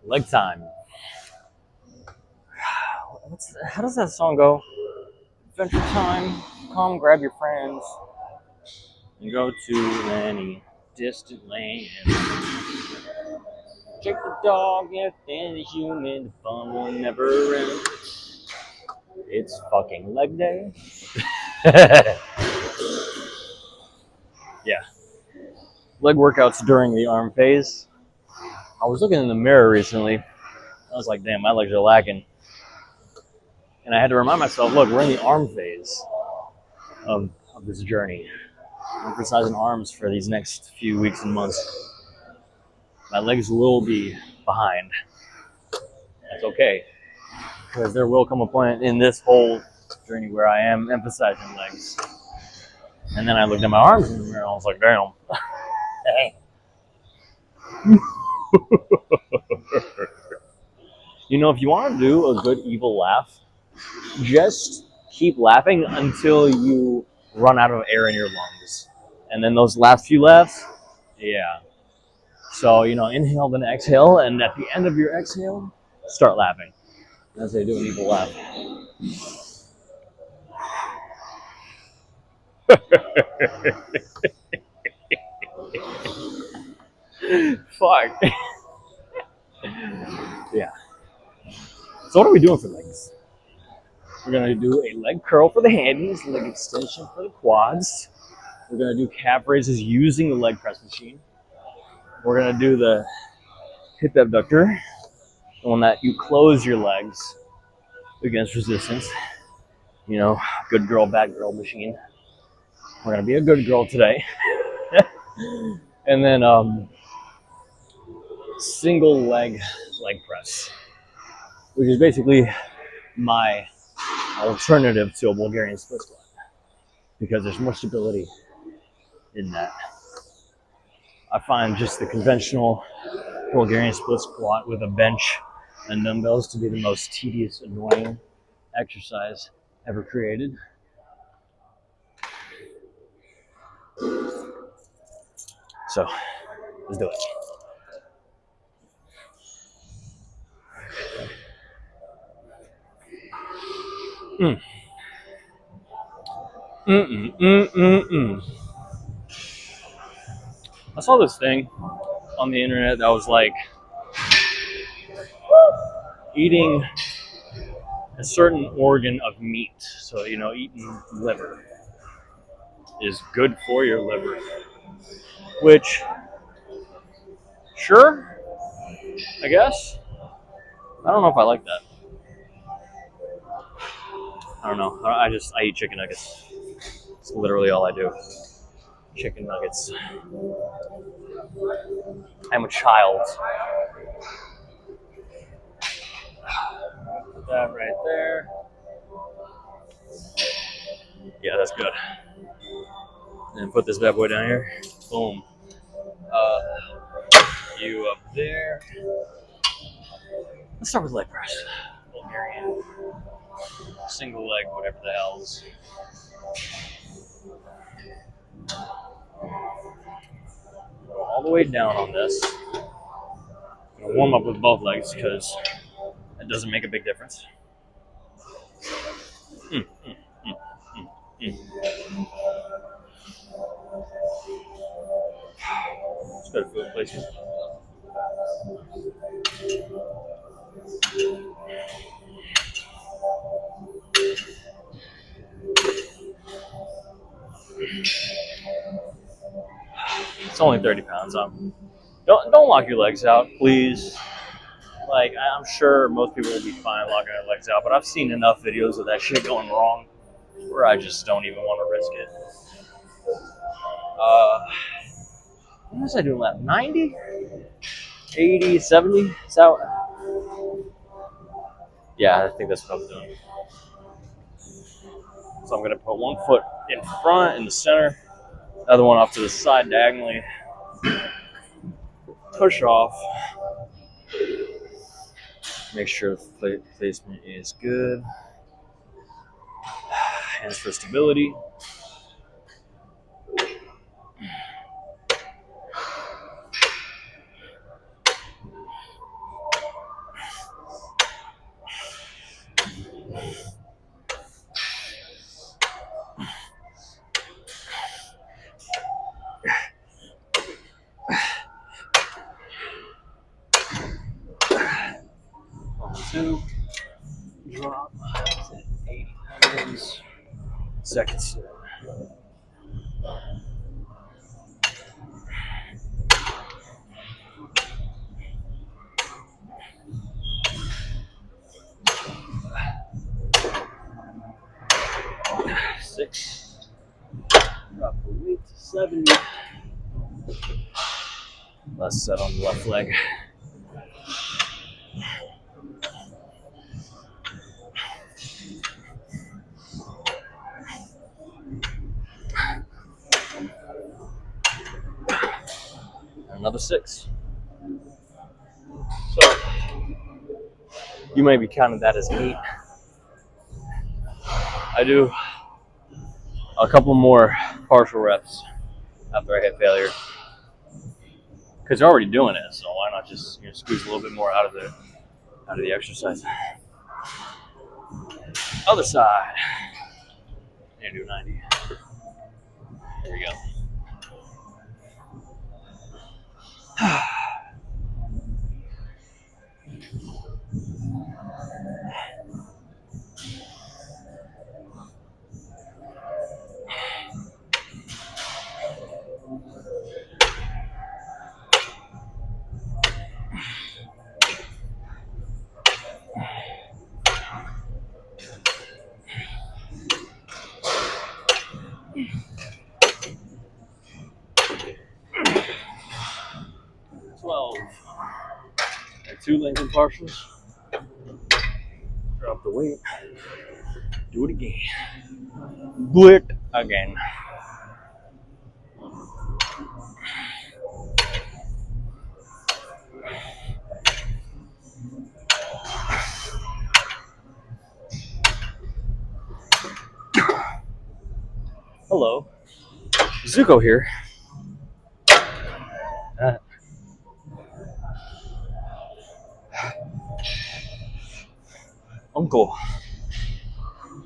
Leg time. How does that song go? Adventure time. Come grab your friends and go to any distant land. Check the dog if there's a human. The fun will never end. It's fucking leg day. Yeah. Leg workouts during the arm phase. I was looking in the mirror recently. I was like, damn, my legs are lacking. And I had to remind myself, look, we're in the arm phase of this journey. I'm emphasizing arms for these next few weeks and months. My legs will be behind. That's okay. Because there will come a point in this whole journey where I am emphasizing legs. And then I looked at my arms in the mirror and I was like, damn. You know, if you want to do a good evil laugh, just keep laughing until you run out of air in your lungs. And then those last few laughs, yeah. So, inhale, then exhale, and at the end of your exhale, start laughing. As they do an evil laugh. Fuck. Yeah. So what are we doing for legs? We're going to do a leg curl for the hammies, leg extension for the quads. We're going to do calf raises using the leg press machine. We're going to do the hip abductor, the one that you close your legs against resistance. Good girl, bad girl machine. We're going to be a good girl today. And then single leg press, which is basically my alternative to a Bulgarian split squat because there's more stability in that. I find just the conventional Bulgarian split squat with a bench and dumbbells to be the most tedious, annoying exercise ever created. So, let's do it. I saw this thing on the internet that was like eating a certain organ of meat. So, eating liver is good for your liver. Which, sure, I guess. I don't know if I like that. I don't know. I eat chicken nuggets. It's literally all I do. Chicken nuggets. I'm a child. Put that right there. Yeah, that's good. And put this bad boy down here. Boom. You up there. Let's start with leg press. Bulgarian. Single leg, whatever the hell's. Go all the way down on this. I'm going to warm up with both legs because it doesn't make a big difference. It's good food placement. It's only 30 pounds. Don't lock your legs out, please. Like, I'm sure most people will be fine locking their legs out, but I've seen enough videos of that shit going wrong where I just don't even want to risk it. What was I doing left? 90? 80, 70? So, yeah, I think that's what I was doing. So I'm going to put one foot in front in the center, the other one off to the side diagonally. Push off. Make sure the placement is good. Hands for stability. 2, drop, 80 pounds, second set. Six, drop the weight to 70. Last set on the left leg. Another 6. So you might be counting that as 8. I do a couple more partial reps after I hit failure, because you're already doing it. So why not just squeeze a little bit more out of the exercise? Other side. And do 90. There we go. 12. And 2 Lincoln partials. Drop the weight. Do it again. Do it again. Hello. Zuko here. Uncle,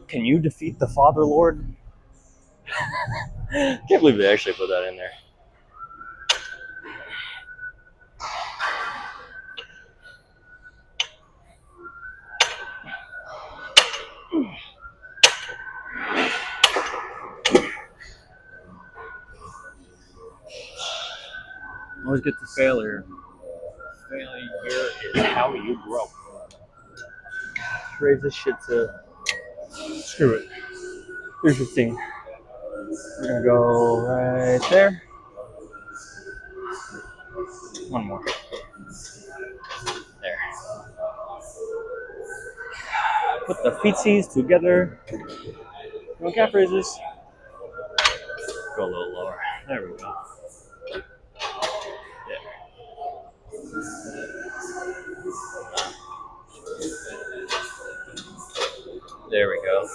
can you defeat the Father Lord? Can't believe they actually put that in there. Always get to failure. Failure is how you grow. Raise this shit to, screw it, 315. We're gonna go right there. One more. There. Put the feetsies together. No calf raises. Go a little lower. There we go. There we go.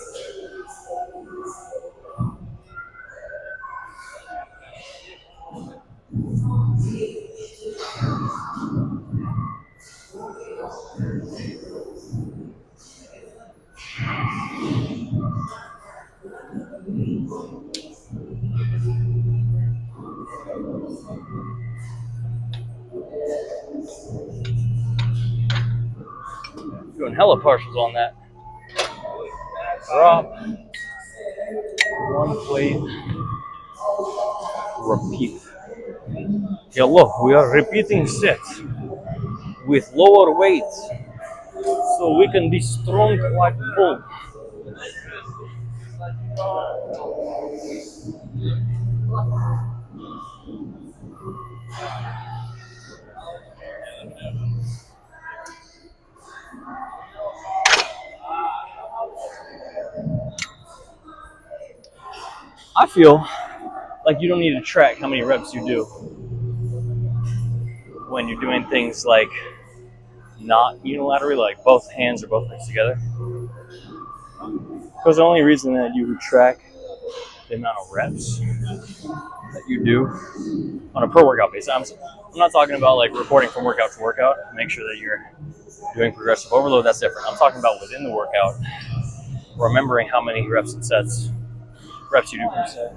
Doing hella partials on that. Drop. One plate. Repeat. Hello, we are repeating sets with lower weight so we can be strong like bull. I feel like you don't need to track how many reps you do when you're doing things like not unilaterally, like both hands or both legs together. Because the only reason that you would track the amount of reps that you do on a per workout basis, I'm not talking about like reporting from workout to workout, make sure that you're doing progressive overload, that's different. I'm talking about within the workout, remembering how many reps and sets, reps you do per set.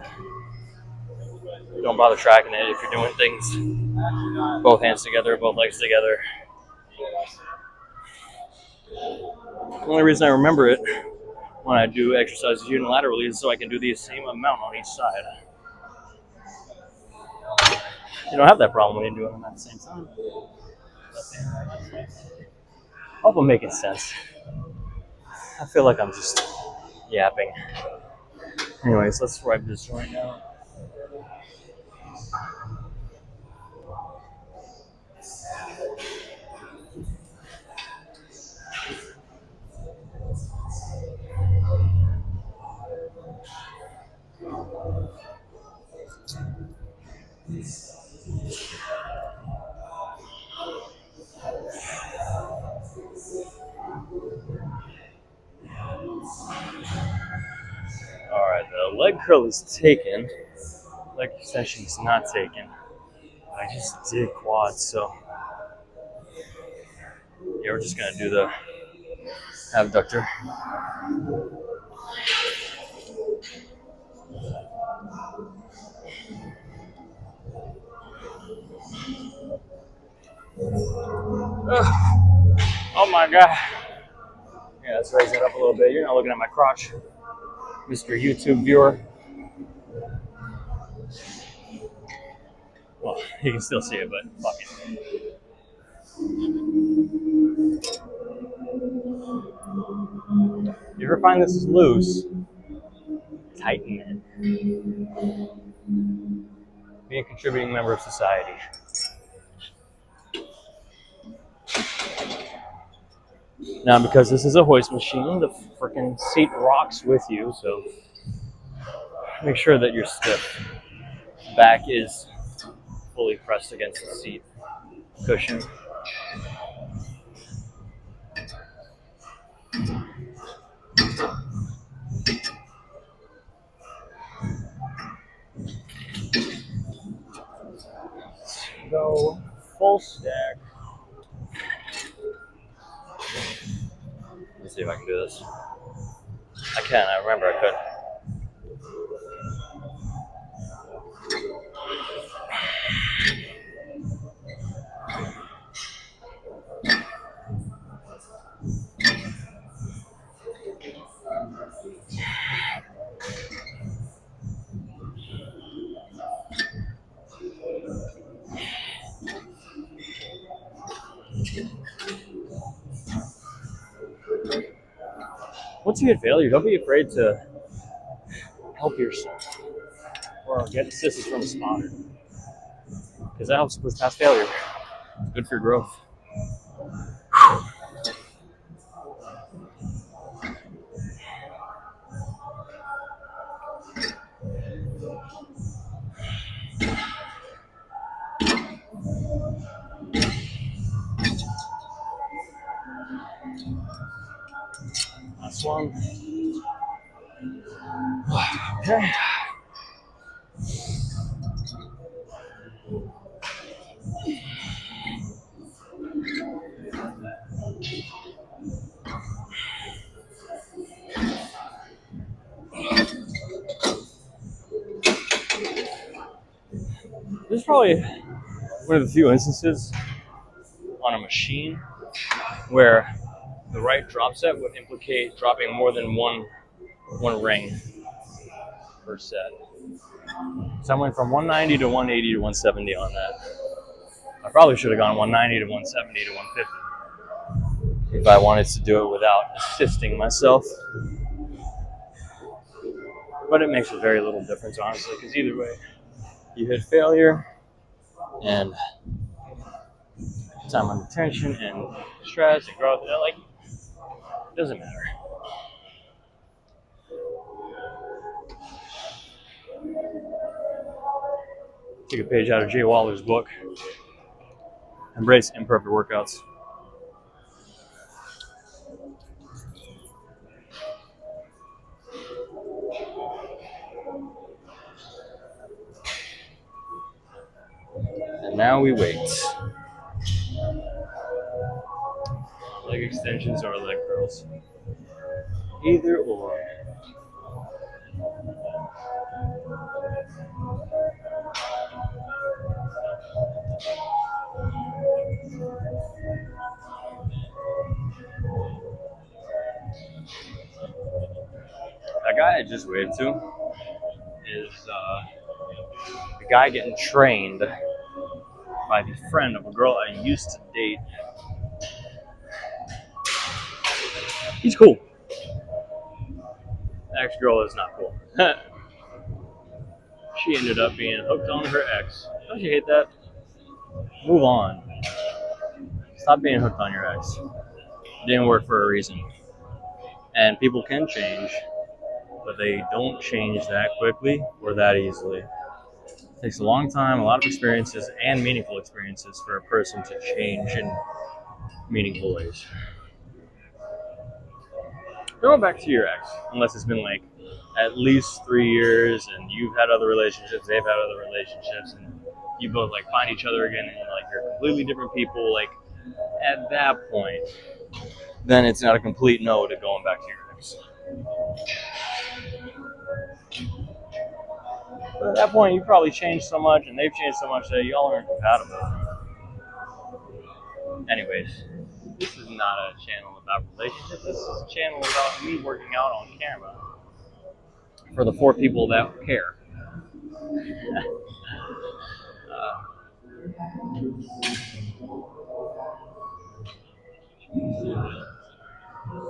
Don't bother tracking it if you're doing things both hands together, both legs together. The only reason I remember it when I do exercises unilaterally is so I can do the same amount on each side. You don't have that problem when you do them at the same time. Hope I'm making sense. I feel like I'm just yapping. Anyways, let's wipe this joint out. Alright, the leg curl is taken. Leg extension is not taken. I just did quads, so yeah, we're just gonna do the abductor. Oh my god. Yeah, let's raise it up a little bit. You're not looking at my crotch, Mr. YouTube viewer. Well, you can still see it, but fuck it. You ever find this is loose? Tighten it. Be a contributing member of society. Now, because this is a hoist machine, the freaking seat rocks with you, so make sure that you're stiff. Back is fully pressed against the seat cushion. Go full stack. Let me see if I can do this. I can, I remember I could. Once you hit failure, don't be afraid to help yourself or get assistance from a spotter, because that helps push past failure. It's good for your growth. Last one. Okay. This is probably one of the few instances on a machine where the right drop set would implicate dropping more than one ring per set. So I went from 190 to 180 to 170 on that. I probably should have gone 190 to 170 to 150 if I wanted to do it without assisting myself. But it makes a very little difference, honestly, because either way, you hit failure and time under tension and stress and growth, like, it doesn't matter. Take a page out of Jay Waller's book. Embrace imperfect workouts. And now we wait. Leg extensions or leg curls. Either or. just waved to is the guy getting trained by the friend of a girl I used to date. He's cool. The ex-girl is not cool. She ended up being hooked on her ex. Don't you hate that? Move on. Stop being hooked on your ex. It didn't work for a reason. And people can change, but they don't change that quickly or that easily. It takes a long time, a lot of experiences, and meaningful experiences for a person to change in meaningful ways. Don't go back to your ex unless it's been like at least 3 years and you've had other relationships, they've had other relationships, and you both like find each other again and like you're completely different people. Like at that point, then it's not a complete no to going back to your ex. But at that point, you've probably changed so much and they've changed so much that y'all aren't compatible. Anyways, this is not a channel about relationships. This is a channel about me working out on camera for the 4 people that care.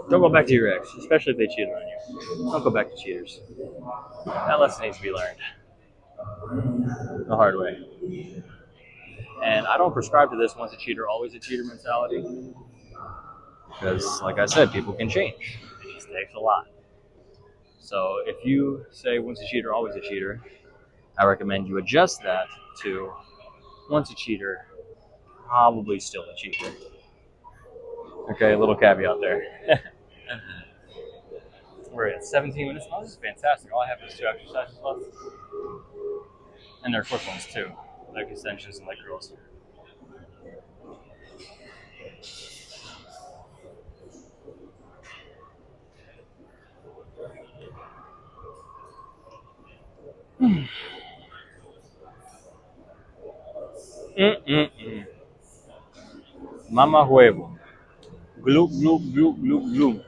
Don't go back to your ex, especially if they cheated on you. Don't go back to cheaters. That lesson needs to be learned the hard way. And I don't prescribe to this once a cheater, always a cheater mentality. Because, like I said, people can change. It just takes a lot. So if you say once a cheater, always a cheater, I recommend you adjust that to once a cheater, probably still a cheater. Okay, a little caveat there. We're at 17 minutes. Oh, this is fantastic. All I have is 2 exercises left. And they're quick ones too. Leg extensions and leg curls. Mama huevo. Gloop, gloop, gloop, gloop, gloop.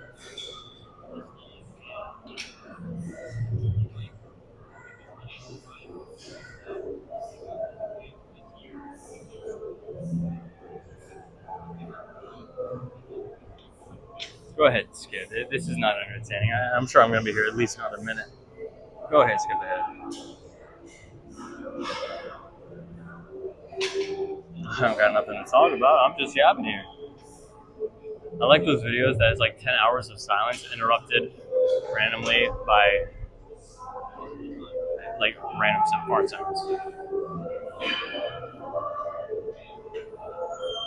Go ahead, Skip. This is not entertaining. I'm sure I'm going to be here at least another minute. Go ahead, skip ahead. I don't got nothing to talk about. I'm just yapping here. I like those videos that is like 10 hours of silence interrupted randomly by like random fart sounds.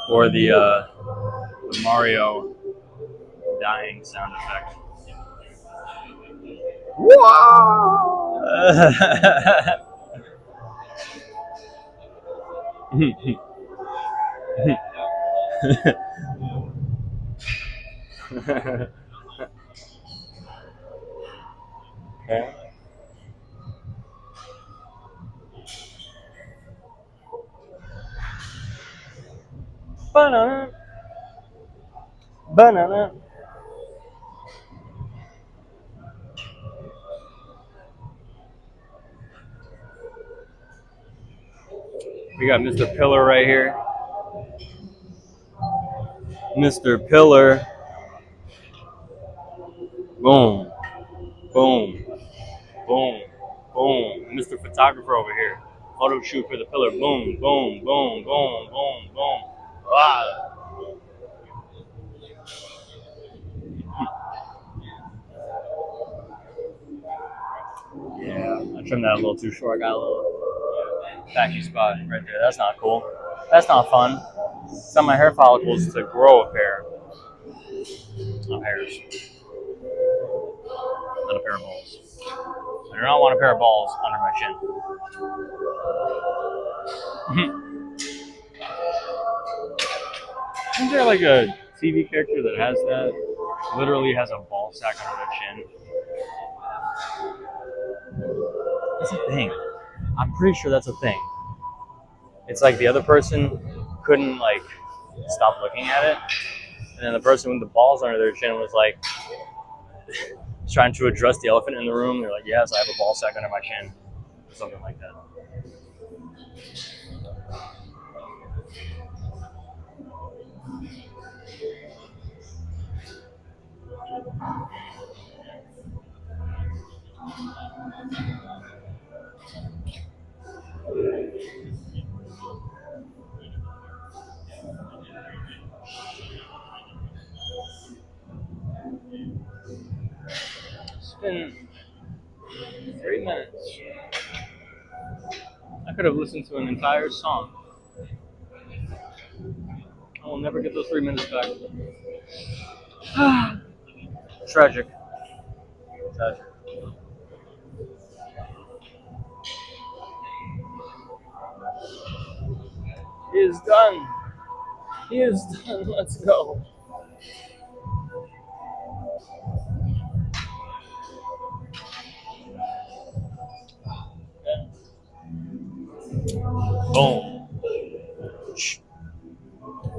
Or the Mario dying sound effect. Wow! Okay. Banana. Banana. We got Mr. Pillar right here. Mr. Pillar. Boom. Boom. Boom. Boom. Mr. Photographer over here. Photo shoot for the pillar. Boom. Boom. Boom. Boom. Boom. Boom. Ah. Yeah, I trimmed that a little too short. I got a little patchy spot right there. That's not cool. That's not fun. It's on my hair follicles to grow a pair of hairs, not a pair of balls. I do not want a pair of balls under my chin. Isn't there like a TV character that has that? Literally has a ball sack under their chin. It's a thing. I'm pretty sure that's a thing. It's like the other person couldn't like stop looking at it, and then the person with the balls under their chin was like, trying to address the elephant in the room. They're like, yes, I have a ball sack under my chin, or something like that. It's been 3 minutes. I could have listened to an entire song. I will never get those 3 minutes back. Tragic. Tragic. He is done. He is done. Let's go. Okay. Boom.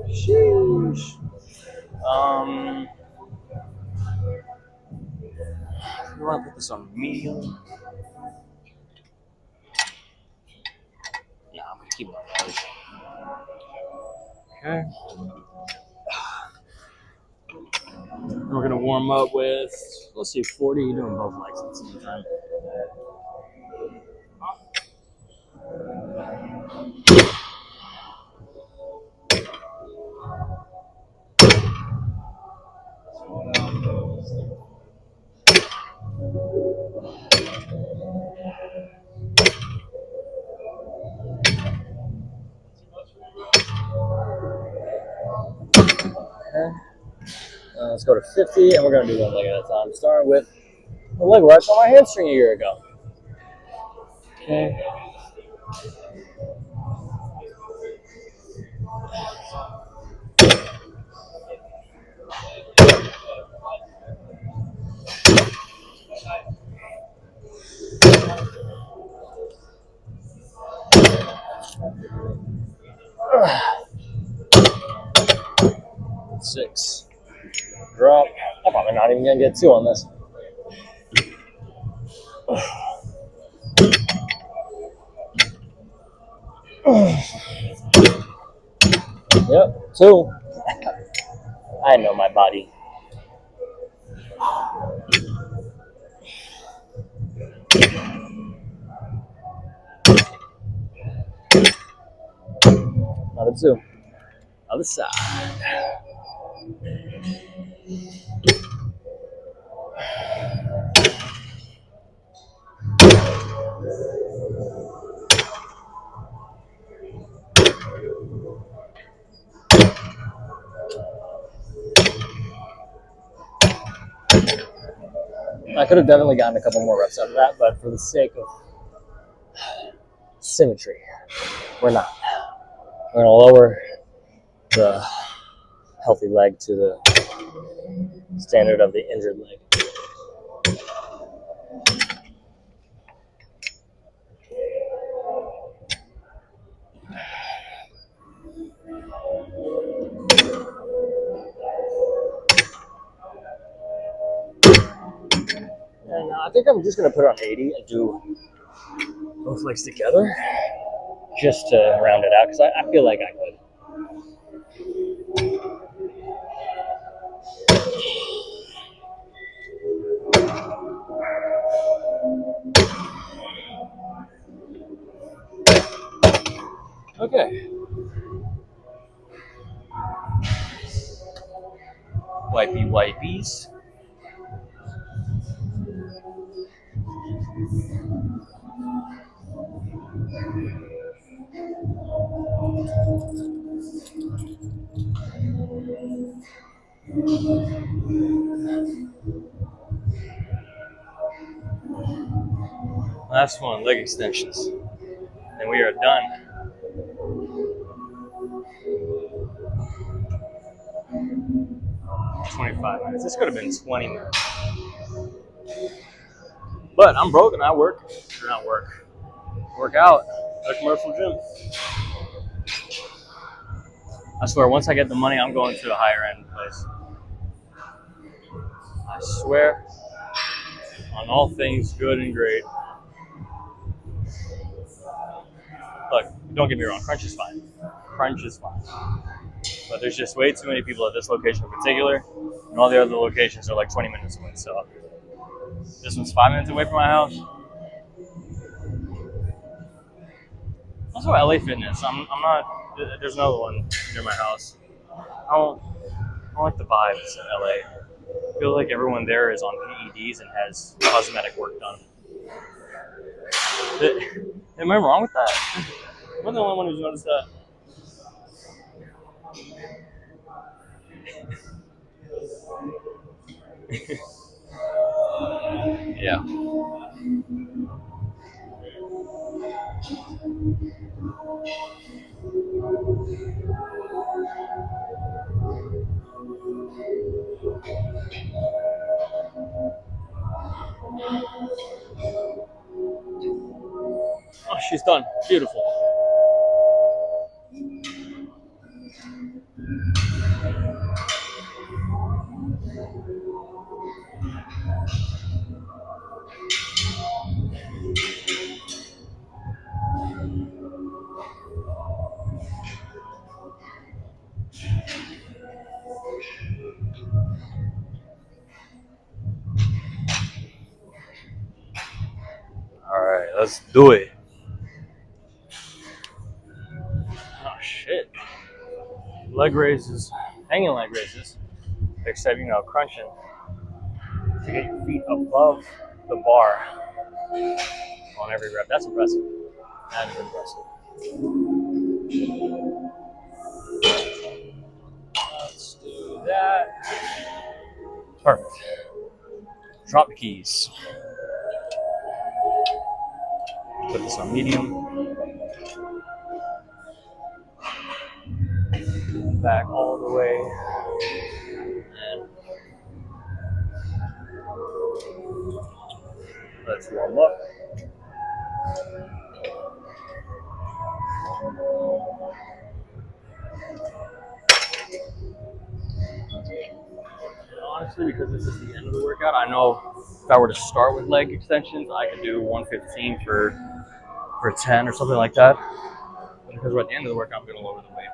Sheesh. You want to put this on medium? Nah, I'm gonna keep it on large. Okay. We're gonna warm up with, let's see, 40. You're doing both legs at the same time. Okay. Let's go to 50, and we're gonna do one leg at a time. Starting with the leg where I saw my hamstring a year ago. Okay. Six. Drop. I'm probably not even gonna get two on this. Yep, two. I know my body. Another two. Other side. I could have definitely gotten a couple more reps out of that, but for the sake of symmetry, we're not. We're going to lower the healthy leg to the standard of the injured leg. And I think I'm just going to put it on 80 and do both legs together just to round it out because I feel like I could. Okay. Wipey wipies. Last one, leg extensions. And we are done. $25. This could have been 20 minutes. But I'm broke and I work. Or not work. Work out at a commercial gym. I swear, once I get the money, I'm going to a higher end place. I swear. on all things good and great. Look, don't get me wrong, crunch is fine. Crunch is fine. But there's just way too many people at this location in particular, and all the other locations are like 20 minutes away. So this one's 5 minutes away from my house. Also, LA Fitness. I'm not. There's another one near my house. I don't like the vibes in LA. I feel like everyone there is on PEDs and has cosmetic work done. Am I wrong with that? I'm the only one who's noticed that. Yeah. Oh, she's done. Beautiful. All right, let's do it. Oh shit. Leg raises, hanging leg raises, except crunching to get your feet above the bar on every rep. That's impressive. That is impressive. Let's do that. Perfect. Drop the keys. Put this on medium. Back all the way. And let's warm up. Honestly, because this is the end of the workout, I know if I were to start with leg extensions, I could do 115 for 10 or something like that. But because we're at the end of the workout, I'm going to lower the weight.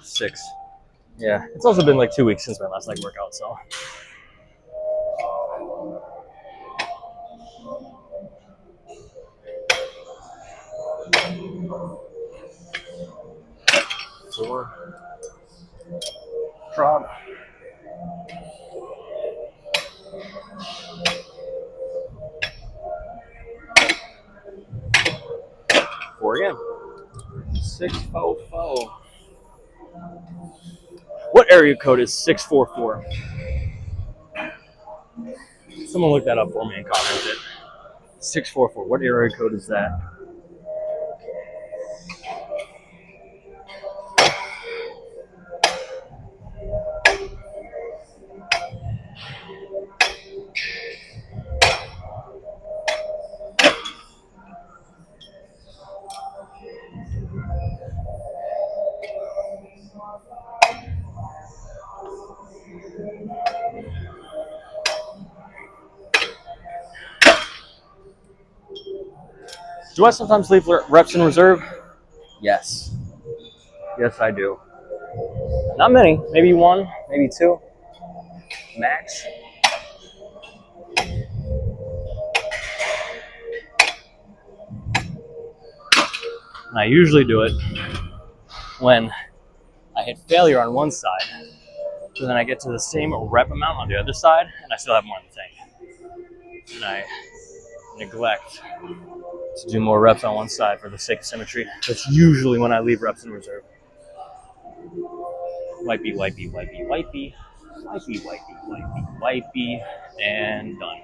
Six. Yeah, it's also been like 2 weeks since my last leg workout, so. Four. Drop. Four again. 644. What area code is 644? Someone look that up for me and comment it. 644. What area code is that? Do I sometimes leave reps in reserve? Yes. Yes, I do. Not many. Maybe one, maybe two. Max. And I usually do it when I hit failure on one side. So then I get to the same rep amount on the other side, and I still have more in the tank. And I neglect to do more reps on one side for the sake of symmetry. That's usually when I leave reps in reserve. Wipey, wipey, wipey, wipey. Wipey, wipey, wipey, wipey. And done.